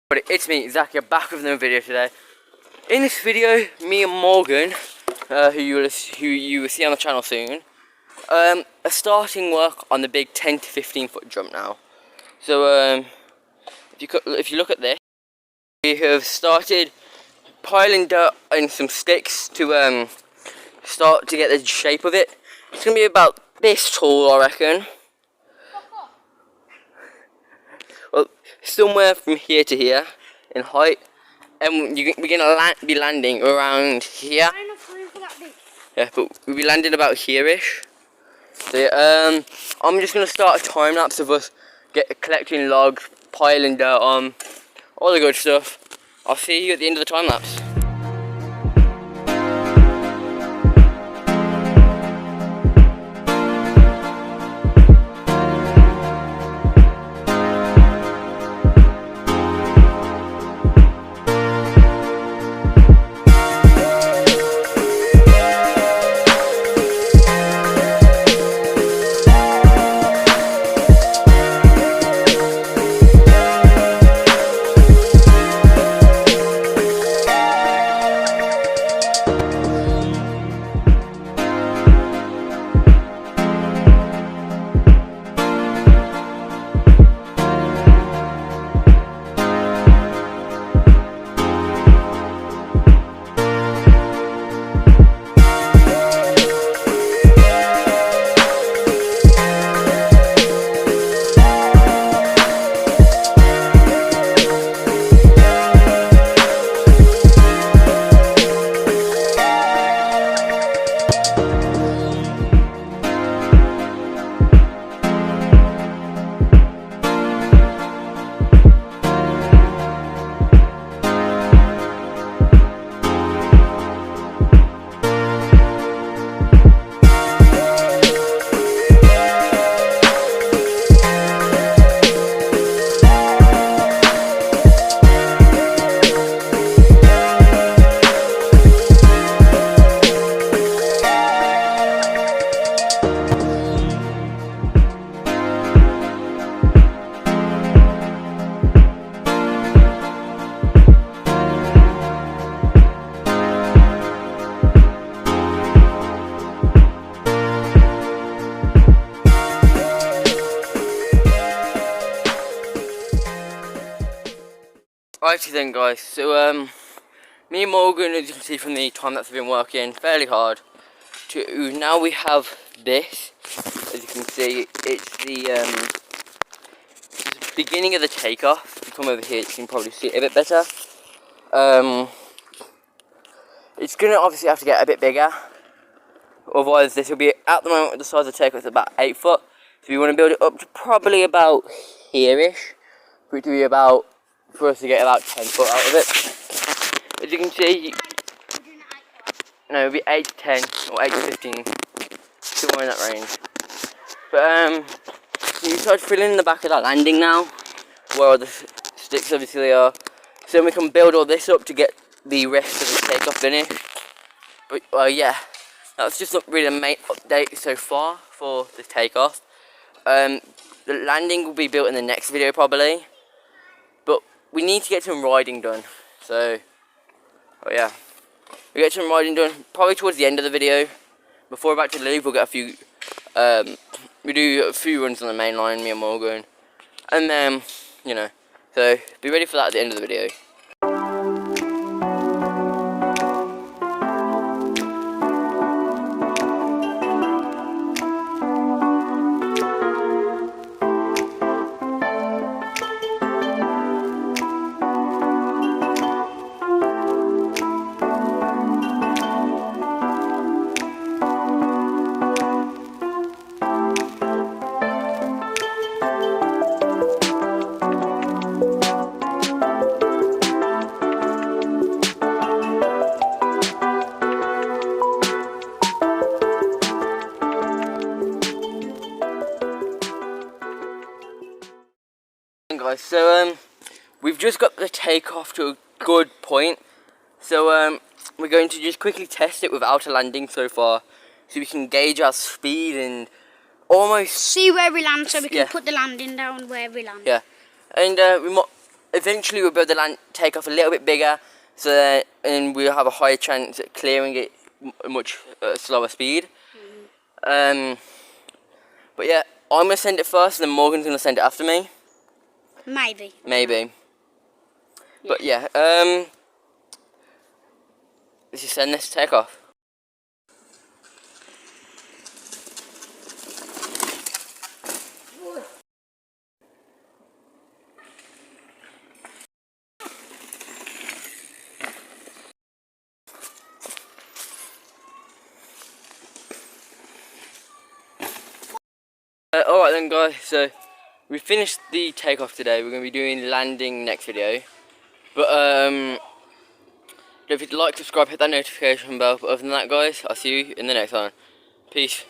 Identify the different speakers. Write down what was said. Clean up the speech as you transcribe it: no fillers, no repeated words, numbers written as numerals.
Speaker 1: But it's me, Zach, here, back with another video today. In this video, me and Morgan, who you will see on the channel soon, are starting work on the big 10 to 15 foot jump now. So if you look at this, we have started piling dirt and some sticks to start to get the shape of it. It's going to be about this tall, I reckon. Well, somewhere from here to here in height, and we're going to be landing around here. Yeah, but we'll be landing about here-ish. So yeah, I'm just going to start a time lapse of us collecting logs, piling dirt on, all the good stuff. I'll see you at the end of the time lapse. Righty then guys, so me and Morgan, as you can see from the time that we've been working fairly hard, now we have this. As you can see, it's the beginning of the takeoff. If you come over here, you can probably see it a bit better. It's going to obviously have to get a bit bigger, otherwise this will be, at the moment, the size of the takeoff is about 8 foot, so we want to build it up to probably about here-ish, for it to be about, for us to get about 10 foot out of it. As you can see, no, it'll be 8 to 10 or 8 to 15, somewhere in that range. But you start filling in the back of that landing now, where all the sticks obviously are, so we can build all this up to get the rest of the takeoff finished. But yeah, that's just not really a main update so far for the takeoff. The landing will be built in the next video probably. We need to get some riding done, so, yeah, we'll get some riding done probably towards the end of the video. Before we're about to leave, we'll get a few, we do a few runs on the main line, me and Morgan, and then, you know, so be ready for that at the end of the video. Guys, so we've just got the takeoff to a good point, so we're going to just quickly test it without a landing so far, so we can gauge our speed and almost
Speaker 2: see where we land, so we can put the landing down where we land.
Speaker 1: Yeah, and eventually we'll build the land takeoff a little bit bigger, so that, and we'll have a higher chance at clearing it much slower speed. But yeah, I'm gonna send it first, and then Morgan's gonna send it after me.
Speaker 2: Maybe.
Speaker 1: Maybe.
Speaker 2: Yeah.
Speaker 1: But yeah, let's just send this to take off. Alright then guys, so we finished the takeoff today. We're going to be doing landing next video. But don't forget to like, subscribe, hit that notification bell. But other than that guys, I'll see you in the next one. Peace.